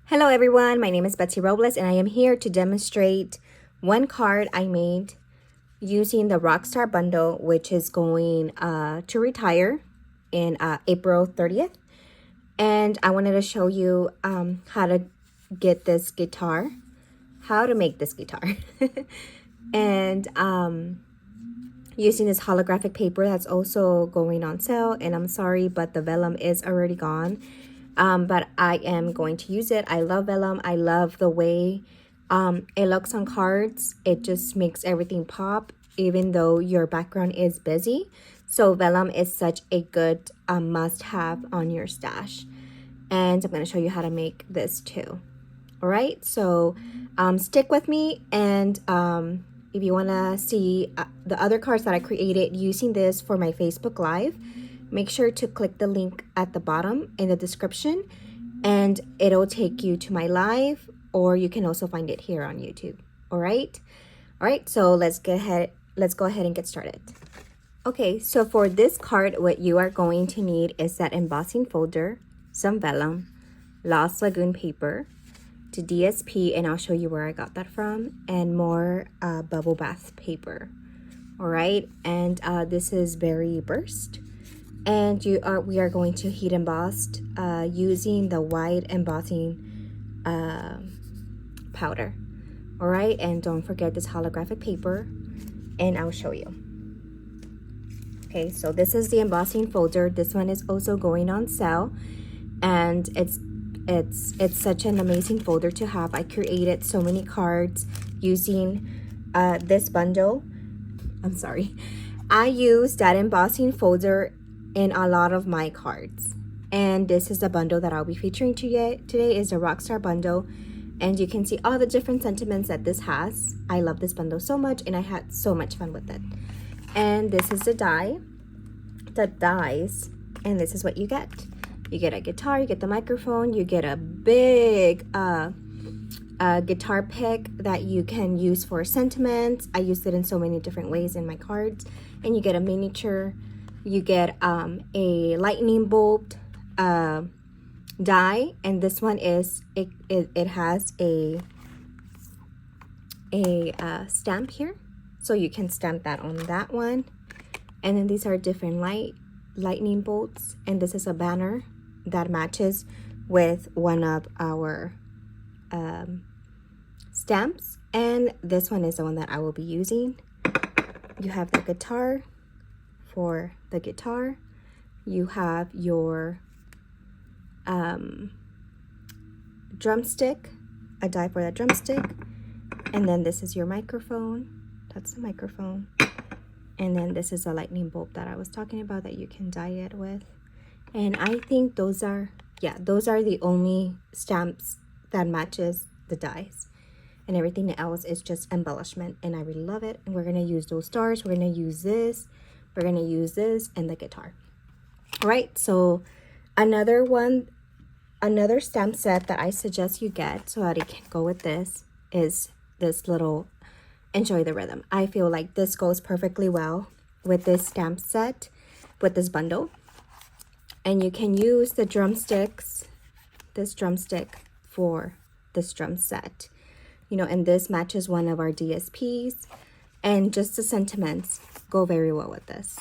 Hello everyone, my name is Betsy Robles and I am here to demonstrate one card I made using the Rockstar bundle, which is going to retire in April 30th. And I wanted to show you how to get this guitar, how to make this guitar. And using this holographic paper that's also going on sale. And I'm sorry, but the vellum is already gone. But I am going to use it. I love vellum. I love the way it looks on cards. It just makes everything pop, even though your background is busy. So vellum is such a good must-have on your stash. And I'm going to show you how to make this too. All right, so stick with me. And if you want to see the other cards that I created using this for my Facebook Live, make sure to click the link at the bottom in the description and it'll take you to my live, or you can also find it here on YouTube. All right, so let's go ahead and get started. Okay, so for this card, what you are going to need is that embossing folder, some vellum, Lost Lagoon paper, to DSP, and I'll show you where I got that from, and more bubble bath paper. All right, and this is Berry Burst. And we are going to heat emboss using the white embossing powder. All right, and don't forget this holographic paper, and I'll show you. Okay, so this is the embossing folder. This one is also going on sale, and it's such an amazing folder to have. I created so many cards using this bundle. I'm sorry. I used that embossing folder in a lot of my cards, and this is the bundle that I'll be featuring today is the Rockstar bundle, and you can see all the different sentiments that this has. I love this bundle so much, and I had so much fun with it. And this is the dies, and this is what you get. You get a guitar, you get the microphone, you get a big guitar pick that you can use for sentiments. I used it in so many different ways in my cards. And you get a miniature. You get a lightning bolt die, and this one is it has a stamp here, so you can stamp that on that one. And then these are different lightning bolts, and this is a banner that matches with one of our stamps, and this one is the one that I will be using. You have the guitar. For the guitar, you have your drumstick, a die for the drumstick, and then this is your microphone. That's the microphone. And then this is a lightning bolt that I was talking about that you can die it with. And I think those are the only stamps that matches the dies, and everything else is just embellishment, and I really love it. And we're gonna use those stars, we're gonna use this, we're gonna use this, and the guitar. All right, so another stamp set that I suggest you get so that it can go with this is this little Enjoy the Rhythm. I feel like this goes perfectly well with this stamp set, with this bundle. And you can use the drumsticks, this drumstick for this drum set, and this matches one of our DSPs, and just the sentiments go very well with this.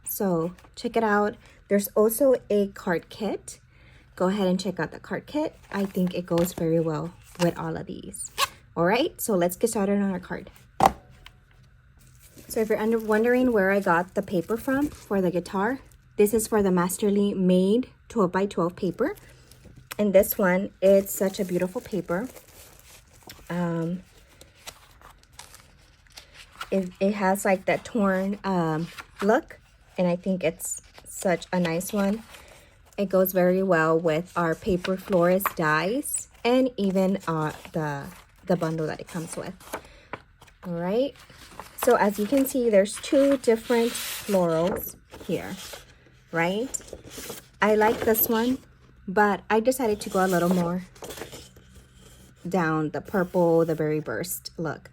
So check it out. There's also a card kit. Go ahead and check out the card kit. I think it goes very well with all of these. All right, so let's get started on our card. So if you're wondering where I got the paper from for the guitar, this is for the Masterly Made 12x12 paper. And this one, it's such a beautiful paper. It has like that torn look, and I think it's such a nice one. It goes very well with our paper florist dies, and even the bundle that it comes with. All right, so as you can see, there's two different florals here, right? I like this one, but I decided to go a little more down the purple, the Berry Burst look.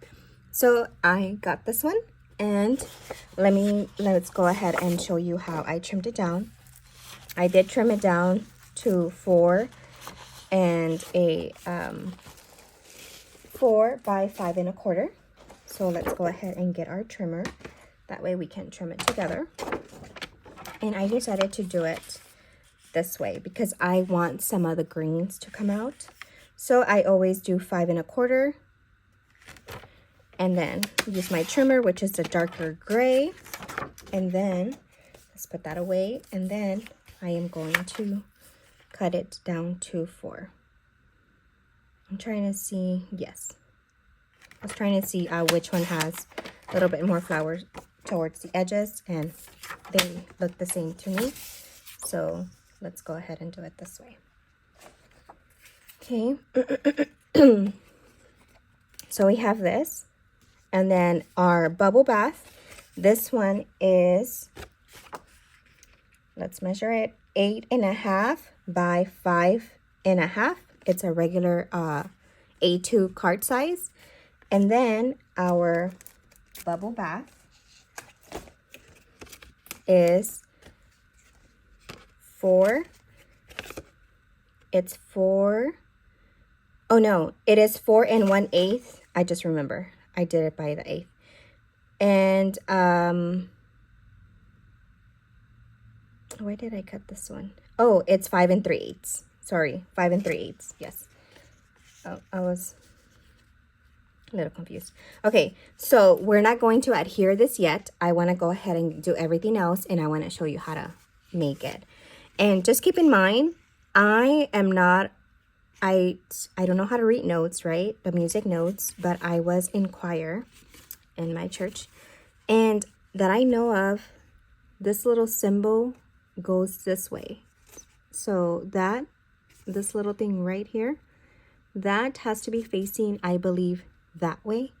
So I got this one, and let's go ahead and show you how I trimmed it down. I did trim it down to 4 and a 4 by 5 1/4. So let's go ahead and get our trimmer. That way we can trim it together. And I decided to do it this way because I want some of the greens to come out. So I always do 5 1/4. And then use my trimmer, which is the darker gray. And then let's put that away. And then I am going to cut it down to 4. I'm trying to see, yes. I was trying to see which one has a little bit more flowers towards the edges, and they look the same to me. So let's go ahead and do it this way. Okay. So we have this. And then our bubble bath, this one is, let's measure it, 8 1/2 by 5 1/2. It's a regular A2 card size. And then our bubble bath is 4. It's 4. Oh no, it is 4 1/8. I just remember. I did it by the 1/8. And why did I cut this one? Oh, it's 5 3/8. Sorry, 5 3/8. Yes. Oh, I was a little confused. Okay, so we're not going to adhere this yet. I want to go ahead and do everything else, and I want to show you how to make it. And just keep in mind, I am not, I don't know how to read notes, right? The music notes, but I was in choir in my church. And that I know of, this little symbol goes this way. So this little thing right here, that has to be facing, I believe, that way,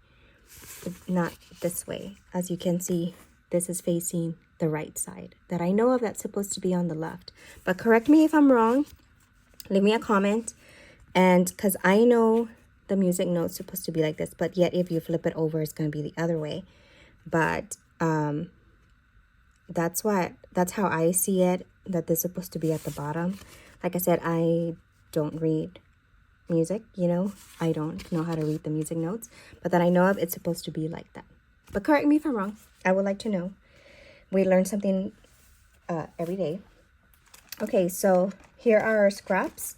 not this way. As you can see, this is facing the right side. That I know of, that's supposed to be on the left. But correct me if I'm wrong. Leave me a comment. And because I know the music note's supposed to be like this, but yet if you flip it over, it's going to be the other way. But that's how I see it, that this is supposed to be at the bottom. Like I said, I don't read music, you know. I don't know how to read the music notes, but that I know of, it's supposed to be like that. But correct me if I'm wrong. I would like to know. We learn something every day. Okay, so here are our scraps.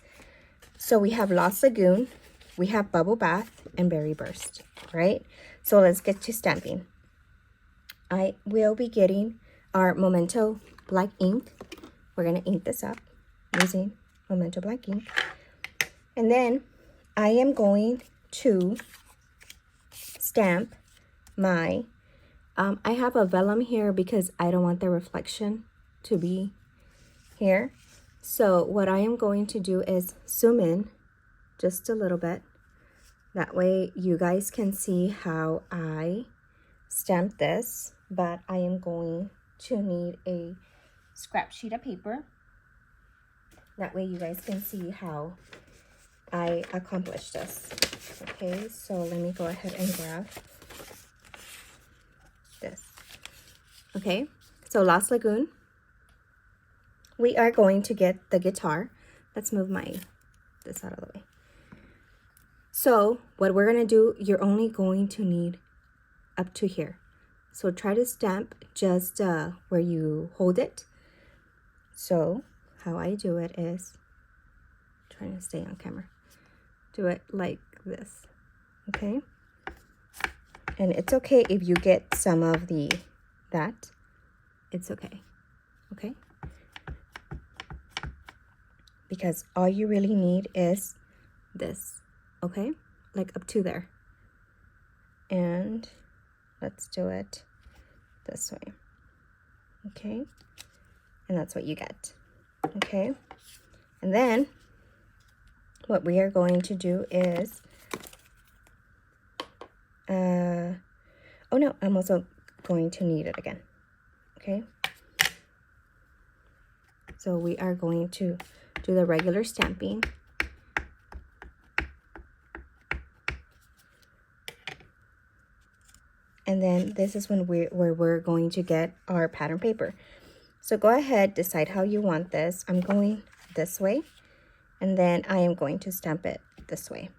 So we have Lost Lagoon, we have Bubble Bath, and Berry Burst, right? So let's get to stamping. I will be getting our Memento black ink. We're going to ink this up using Memento black ink. And then I am going to stamp my, I have a vellum here because I don't want the reflection to be here. So what I am going to do is zoom in just a little bit. That way you guys can see how I stamp this. But I am going to need a scrap sheet of paper. That way you guys can see how I accomplished this. Okay, so let me go ahead and grab this. Okay, so Lost Lagoon. We are going to get the guitar. Let's move this out of the way. So what we're going to do, you're only going to need up to here. So try to stamp just where you hold it. So how I do it is, trying to stay on camera, do it like this, okay? And it's okay if you get some of that. It's okay, okay? Because all you really need is this, okay? Like up to there. And let's do it this way, okay? And that's what you get, okay? And then what we are going to do is, oh no, I'm also going to need it again, okay? So we are going to do the regular stamping. And then this is where we're going to get our pattern paper. So go ahead, decide how you want this. I'm going this way. And then I am going to stamp it this way.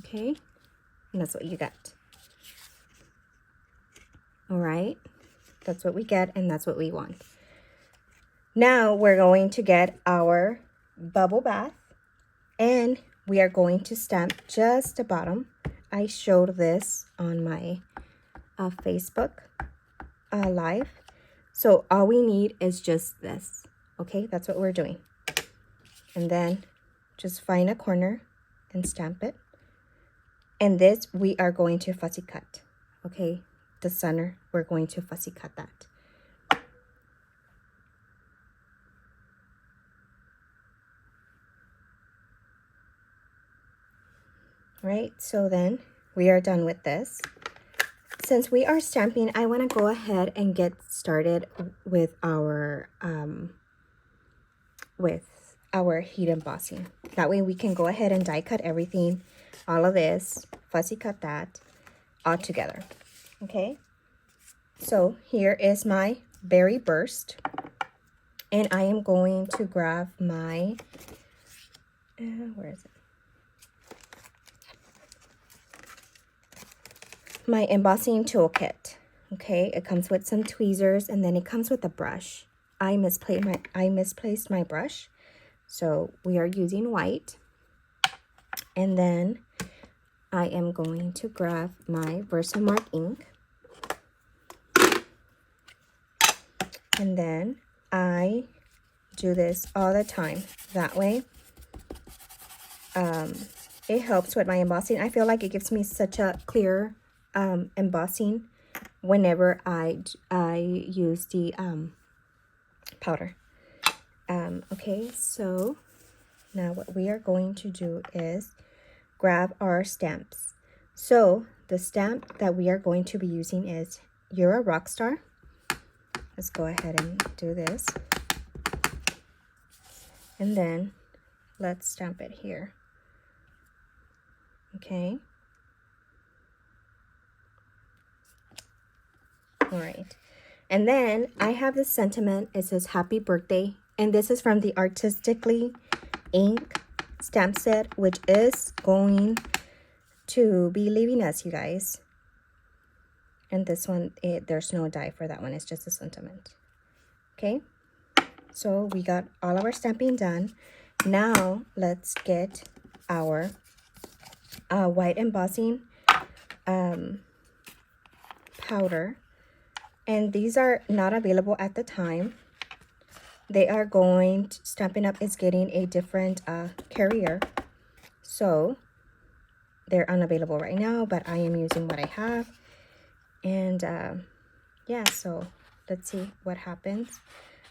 Okay, and that's what you get. All right, that's what we get, and that's what we want. Now we're going to get our bubble bath, and we are going to stamp just the bottom. I showed this on my Facebook live. So all we need is just this. Okay, that's what we're doing. And then just find a corner and stamp it. And this we are going to fussy cut. Okay, the center, we're going to fussy cut that. Right, so then we are done with this. Since we are stamping, I want to go ahead and get started with our heat embossing. That way we can go ahead and die cut everything, all of this, fussy cut that all together. Okay, so here is my berry burst, and I am going to grab my where is it? My embossing toolkit. Okay, it comes with some tweezers, and then it comes with a brush. I misplaced my brush, so we are using white. And then I am going to grab my Versamark ink, and then I do this all the time. That way it helps with my embossing. I feel like it gives me such a clear embossing whenever I use the powder. Okay, so now what we are going to do is grab our stamps. So the stamp that we are going to be using is You're a Rockstar. Let's go ahead and do this. And then let's stamp it here. Okay. All right. And then I have this sentiment. It says Happy Birthday. And this is from the Artistically Ink stamp set, which is going to be leaving us, you guys. And this one, there's no die for that one. It's just a sentiment. Okay. So we got all of our stamping done. Now let's get our white embossing powder. And these are not available at the time. They are going to, Stampin' Up! Is getting a different carrier. So they're unavailable right now, but I am using what I have. And yeah, so let's see what happens.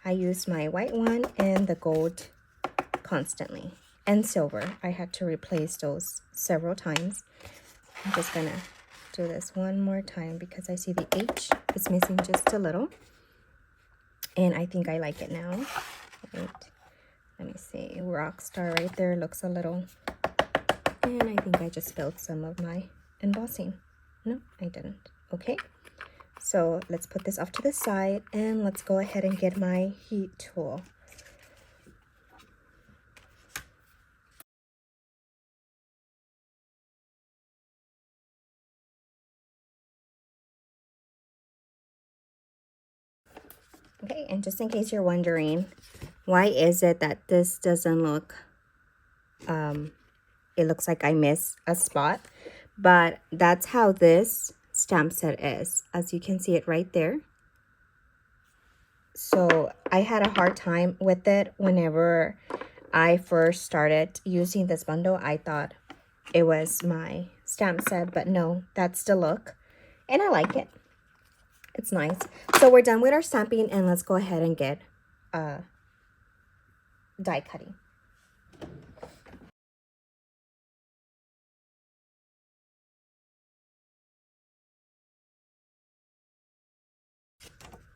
I use my white one and the gold constantly. And silver. I had to replace those several times. I'm just gonna do this one more time because I see the H is missing just a little. And I think I like it now. Wait, let me see. Rockstar right there looks a little. And I think I just spilled some of my embossing. No, I didn't. Okay. So let's put this off to the side and let's go ahead and get my heat tool. Okay, and just in case you're wondering, why is it that this doesn't look, it looks like I missed a spot, but that's how this stamp set is, as you can see it right there. So I had a hard time with it whenever I first started using this bundle. I thought it was my stamp set, but no, that's the look, and I like it. It's nice. So we're done with our stamping, and let's go ahead and get die cutting.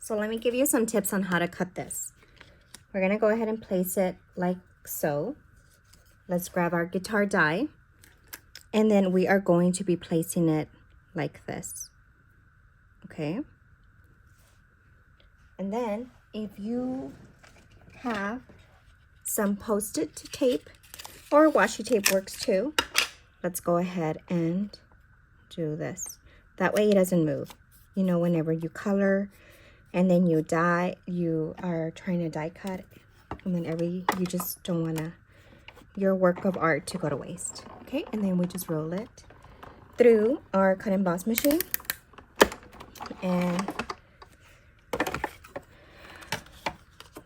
So let me give you some tips on how to cut this. We're going to go ahead and place it like so. Let's grab our guitar die, and then we are going to be placing it like this. Okay. And then if you have some post-it tape, or washi tape works too. Let's go ahead and do this. That way it doesn't move. You know, whenever you color and then you die, you are trying to die cut, and then you just don't want your work of art to go to waste. Okay, and then we just roll it through our cut and emboss machine, and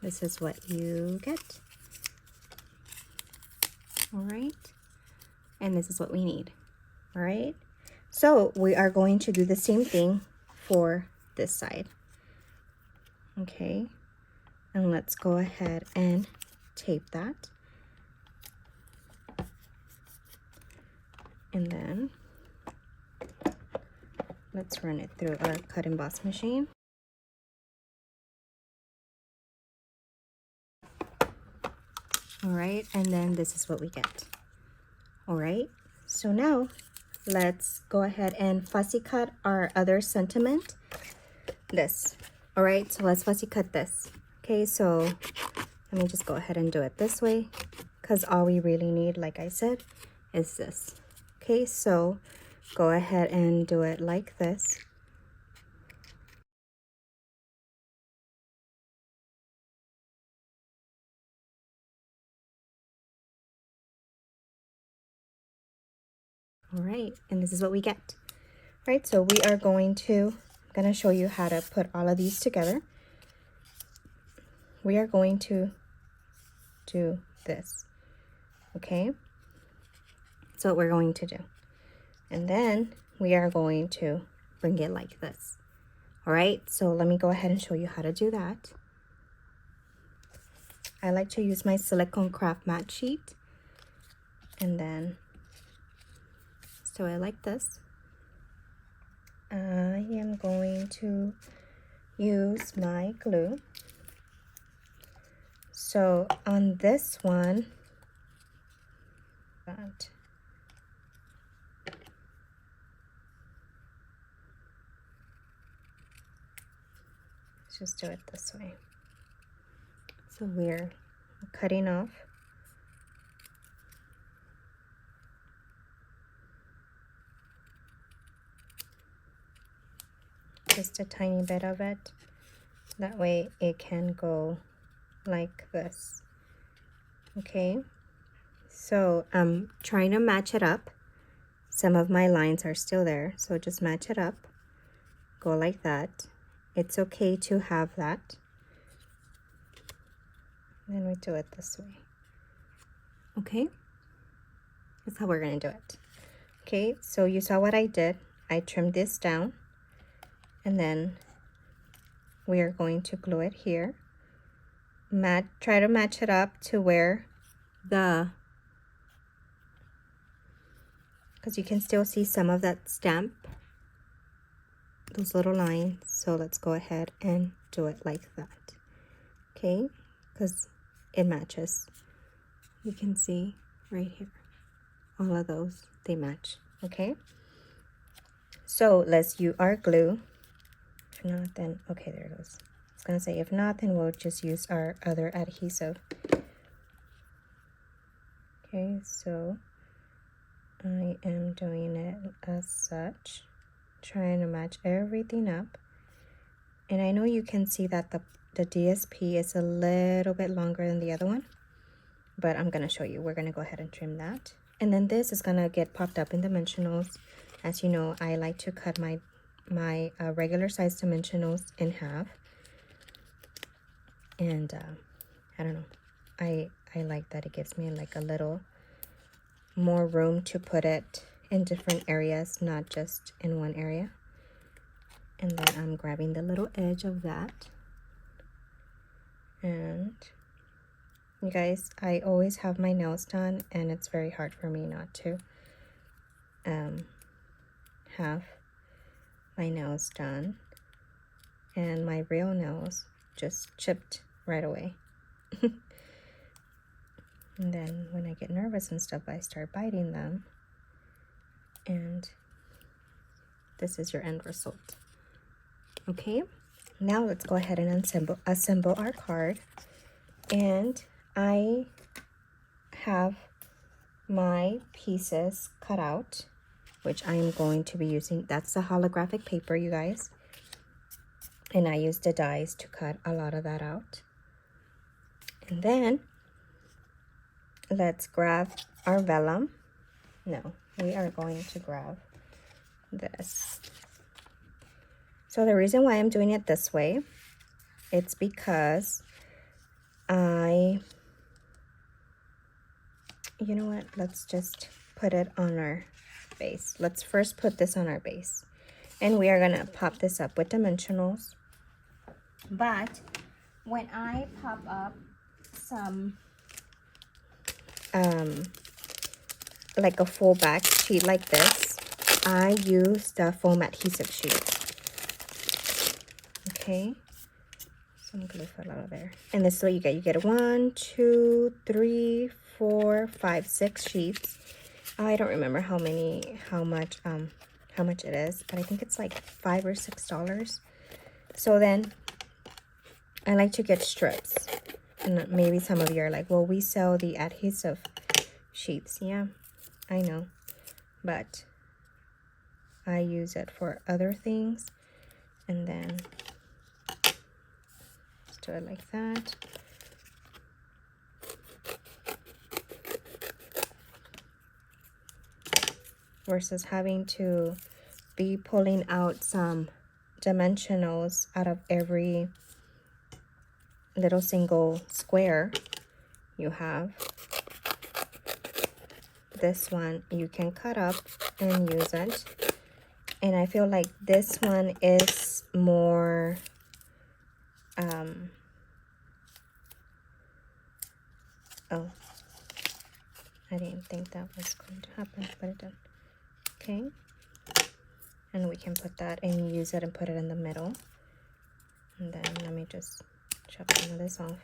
this is what you get. All right, and this is what we need. All right, so we are going to do the same thing for this side. Okay, and let's go ahead and tape that, and then let's run it through our cut and emboss machine. All right, and then this is what we get. All right, so now let's go ahead and fussy cut our other sentiment, this. All right, so let's fussy cut this. Okay, so let me just go ahead and do it this way, because all we really need, like I said, is this. Okay, so go ahead and do it like this. All right, and this is what we get. All right, so we are going to, I'm gonna show you how to put all of these together. We are going to do this, okay? That's what we're going to do. And then we are going to bring it like this. All right, so let me go ahead and show you how to do that. I like to use my silicone craft mat sheet, and then so I like this. I am going to use my glue. So on this one, let's just do it this way. So we're cutting off just a tiny bit of it. That way it can go like this. Okay, so I'm trying to match it up. Some of my lines are still there, so just match it up. Go like that. It's okay to have that. And then we do it this way. Okay, that's how we're gonna do it. Okay, so you saw what I did. I trimmed this down, and then we are going to glue it here. Try to match it up to where because you can still see some of that stamp, those little lines. So let's go ahead and do it like that. Okay, because it matches. You can see right here, all of those, they match. Okay, so let's use our glue. If not, then okay, there it goes. I was gonna say, if not, then we'll just use our other adhesive. Okay, so I am doing it as such, trying to match everything up. And I know you can see that the DSP is a little bit longer than the other one, but I'm gonna show you. We're gonna go ahead and trim that. And then this is gonna get popped up in dimensionals. As you know, I like to cut my regular size dimensionals in half. And I don't know, I like that it gives me like a little more room to put it in different areas, not just in one area. And then I'm grabbing the little edge of that. And you guys, I always have my nails done, and it's very hard for me not to have my nails done, and my real nails just chipped right away. And then when I get nervous and stuff, I start biting them, and this is your end result. Okay, now let's go ahead and assemble our card. And I have my pieces cut out, which I am going to be using. That's the holographic paper, you guys. And I used the dies to cut a lot of that out. And then let's grab our vellum. No, we are going to grab this. So the reason why I'm doing it this way, it's because you know what, let's just put it on our base. Let's first put this on our base. And we are gonna pop this up with dimensionals. But when I pop up some, like a full back sheet like this, I use the foam adhesive sheet. Okay. So I'm gonna put it out of there. And this is what you get. You get 1, 2, 3, 4, 5, 6 sheets. I don't remember how much it is, but I think it's like $5 or $6. So then I like to get strips. And maybe some of you are like, well, we sell the adhesive sheets. Yeah, I know. But I use it for other things. And then just do it like that. Versus having to be pulling out some dimensionals out of every little single square you have. This one you can cut up and use it. And I feel like this one is more oh, I didn't think that was going to happen, but it did. Okay, and we can put that and use it and put it in the middle. And then let me just chop some of this off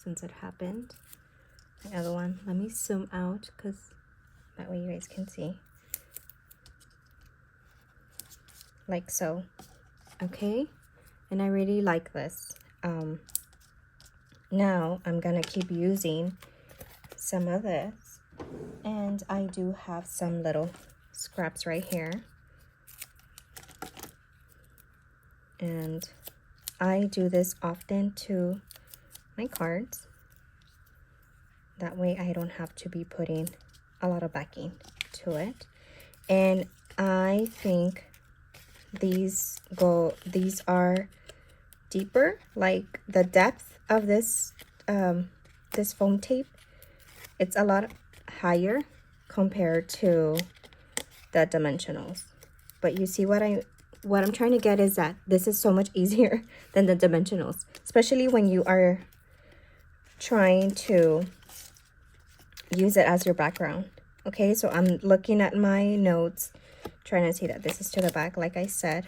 since it happened. The other one, let me zoom out because that way you guys can see. Like so. Okay, and I really like this. Now I'm gonna keep using some of this, and I do have some little scraps right here, and I do this often to my cards. That way I don't have to be putting a lot of backing to it. And I think these are deeper, like the depth of this this foam tape, it's a lot higher compared to the dimensionals. But you see what I'm trying to get is that this is so much easier than the dimensionals, especially when you are trying to use it as your background. Okay, so I'm looking at my notes, trying to see that this is to the back. Like I said,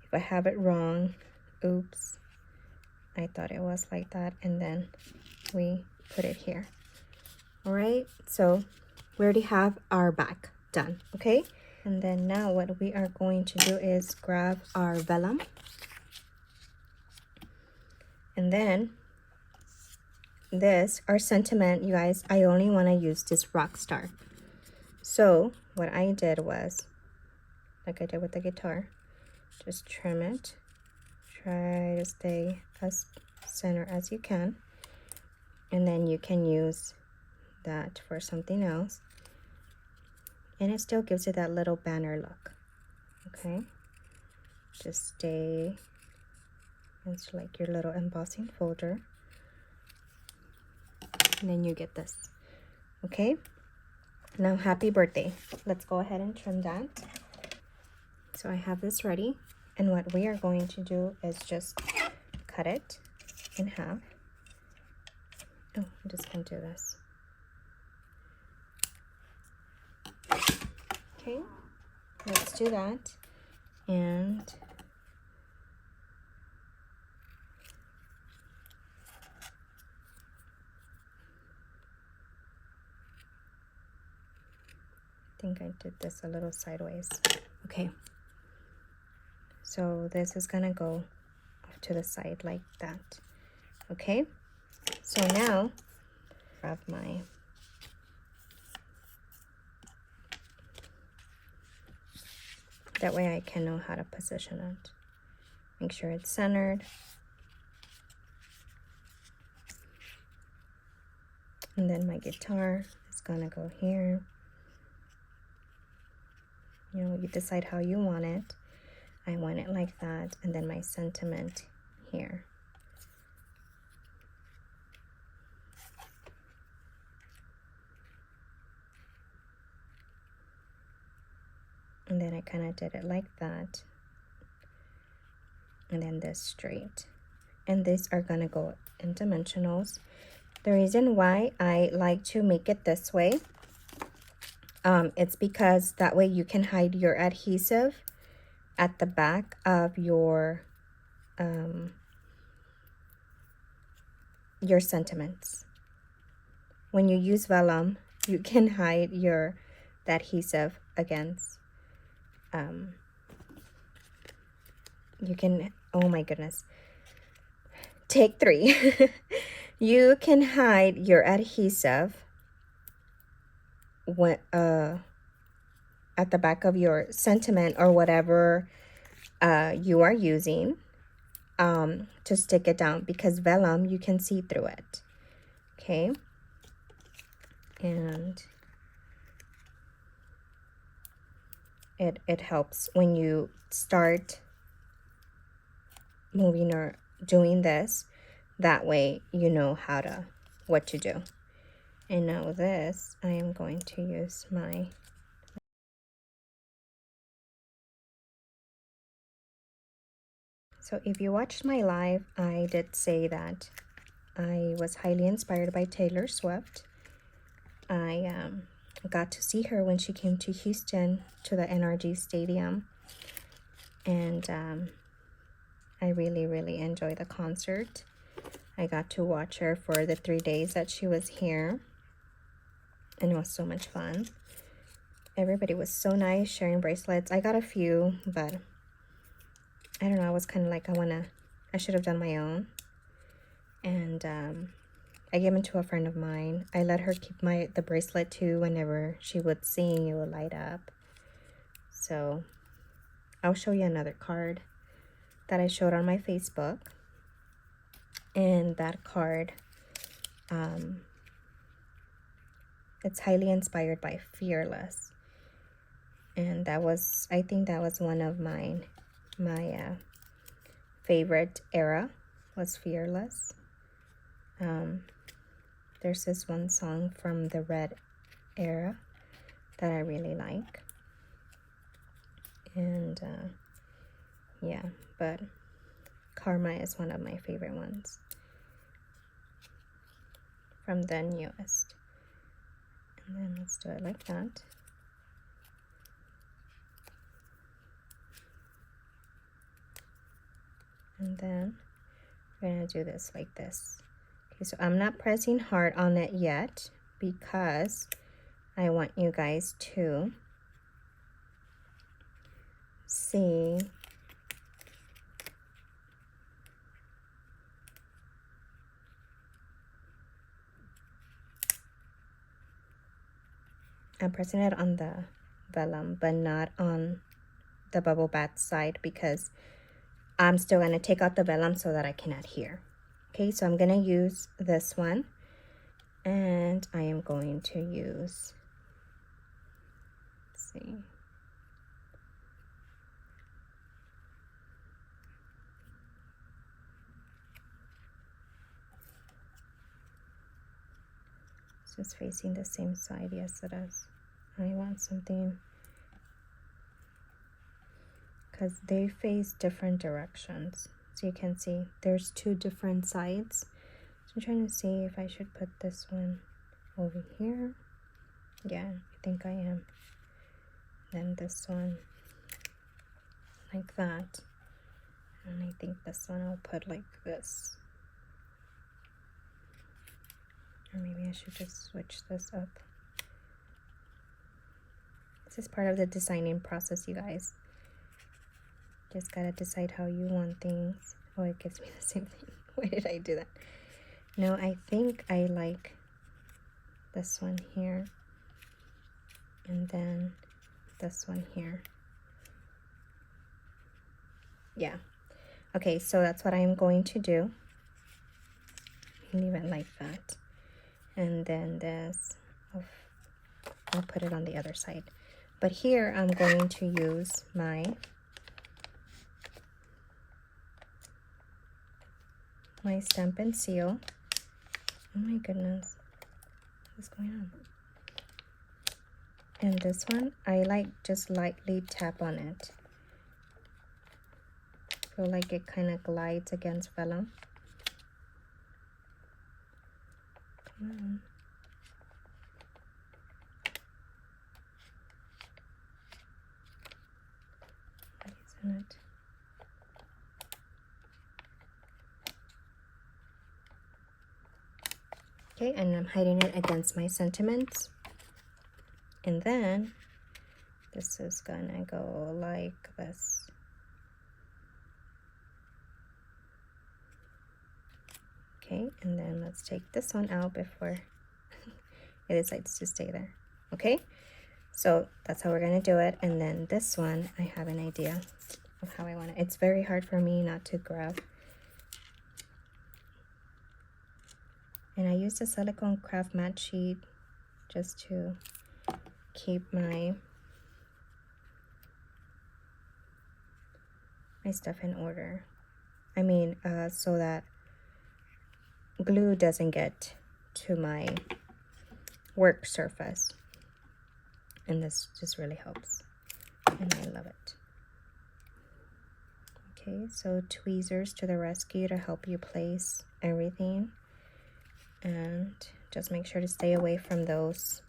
if I have it wrong, oops, I thought it was like that, and then we put it here. All right, so we already have our back done. Okay, and then now what we are going to do is grab our vellum, and then this, our sentiment, you guys, I only want to use this rock star. So what I did was, like I did with the guitar, just trim it, try to stay as center as you can, and then you can use that for something else, and it still gives it that little banner look. Okay, just stay, it's like your little embossing folder, and then you get this. Okay, now happy birthday. Let's go ahead and trim that. So I have this ready, and what we are going to do is just cut it in half. Oh, I'm just gonna do this. Okay, let's do that. And I think I did this a little sideways. Okay, so this is gonna go off to the side like that. Okay, so now grab my that way I can know how to position it. Make sure it's centered. And then my guitar is gonna go here. You know, you decide how you want it. I want it like that. And then my sentiment here. And then I kind of did it like that. And then this straight. And these are gonna go in dimensionals. The reason why I like to make it this way, it's because that way you can hide your adhesive at the back of your sentiments. When you use vellum, you can hide the adhesive against, you can, oh my goodness, take 3. You can hide your adhesive when, at the back of your sentiment or whatever you are using to stick it down, because vellum, you can see through it. Okay. And it helps when you start moving or doing this. That way you know what to do. And now this, I am going to use my so if you watched my live, I did say that I was highly inspired by Taylor Swift. I got to see her when she came to Houston to the NRG Stadium, and I really, really enjoyed the concert. I got to watch her for the 3 days that she was here, and it was so much fun. Everybody was so nice, sharing bracelets. I got a few, but I don't know, I was kind of like, I should have done my own. And I gave them to a friend of mine. I let her keep the bracelet too. Whenever she would sing, it would light up. So I'll show you another card that I showed on my Facebook. And that card, it's highly inspired by Fearless. And that was, I think that was one of my favorite era was Fearless. There's this one song from the Red era that I really like. And yeah, but Karma is one of my favorite ones from the newest. And then let's do it like that. And then we're gonna do this like this. Okay, so I'm not pressing hard on it yet because I want you guys to see I'm pressing it on the vellum, but not on the bubble bath side, because I'm still going to take out the vellum so that I can adhere. Okay, so I'm going to use this one, and I am going to use, let's see, it's just facing the same side. Yes, it is. I want something, because they face different directions. So you can see there's 2 different sides. So I'm trying to see if I should put this one over here. Yeah, I think I am. Then this one like that. And I think this one I'll put like this. Or maybe I should just switch this up. This is part of the designing process, you guys. Just gotta decide how you want things. Oh, it gives me the same thing. Why did I do that? No, I think I like this one here, and then this one here. Yeah. Okay, so that's what I'm going to do. Leave it like that. And then this, I'll put it on the other side. But here I'm going to use my Stampin' Seal. Oh my goodness, what's going on? And this one, I like just lightly tap on it. Feel like it kind of glides against vellum. Come on. Isn't it? Okay, and I'm hiding it against my sentiments. And then this is gonna go like this. Okay, and then let's take this one out before it decides to stay there. Okay, so that's how we're gonna do it. And then this one, I have an idea of how I want it. It's very hard for me not to grab. And I use the silicone craft mat sheet just to keep my stuff in order. I mean, so that glue doesn't get to my work surface. And this just really helps. And I love it. Okay, so tweezers to the rescue to help you place everything. And just make sure to stay away from those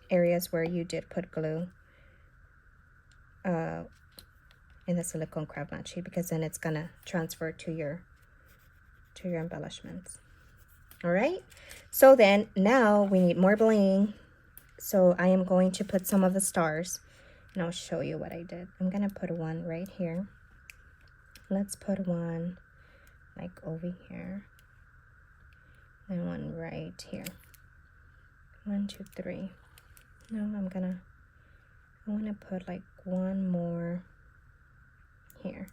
areas where you did put glue in the silicone craft mat sheet, because then it's gonna transfer to your embellishments. All right, so then now we need more bling. So I am going to put some of the stars, and I'll show you what I did. I'm gonna put one right here. Let's put one like over here, and one right here. 1, 2, 3. No, I want to put like one more here.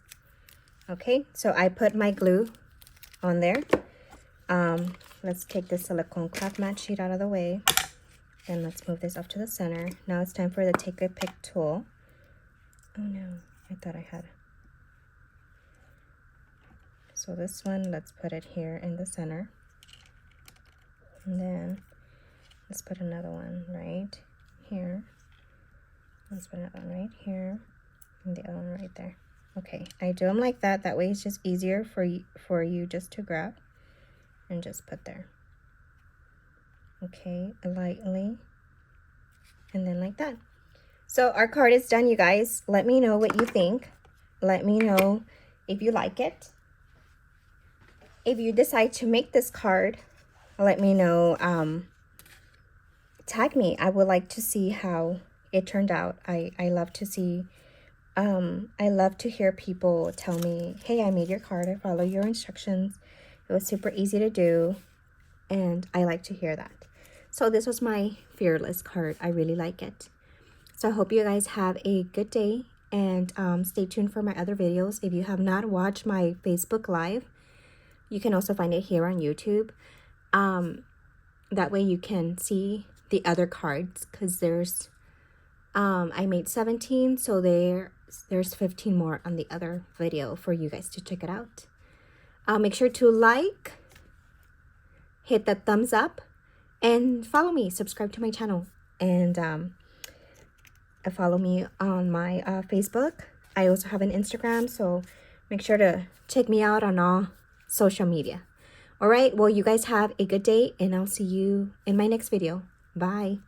Okay, so I put my glue on there. Let's take the silicone craft mat sheet out of the way, and let's move this up to the center. Now it's time for the take a pick tool. Oh no, I thought I had. So this one, let's put it here in the center. And then let's put another one right here. Let's put another one right here. And the other one right there. Okay, I do them like that. That way it's just easier for you just to grab and just put there. Okay, lightly. And then like that. So our card is done, you guys. Let me know what you think. Let me know if you like it. If you decide to make this card, let me know. Tag me. I would like to see how it turned out. I love to see, I love to hear people tell me, hey, I made your card. I follow your instructions. It was super easy to do. And I like to hear that. So this was my Fearless card. I really like it. So I hope you guys have a good day. And stay tuned for my other videos. If you have not watched my Facebook Live, you can also find it here on YouTube. That way you can see the other cards, because there's I made 17, so there's 15 more on the other video for you guys to check it out. Make sure to like, hit that thumbs up, and follow me. Subscribe to my channel, and follow me on my Facebook. I also have an Instagram, so make sure to check me out on all social media. All right, well, you guys have a good day, and I'll see you in my next video. Bye.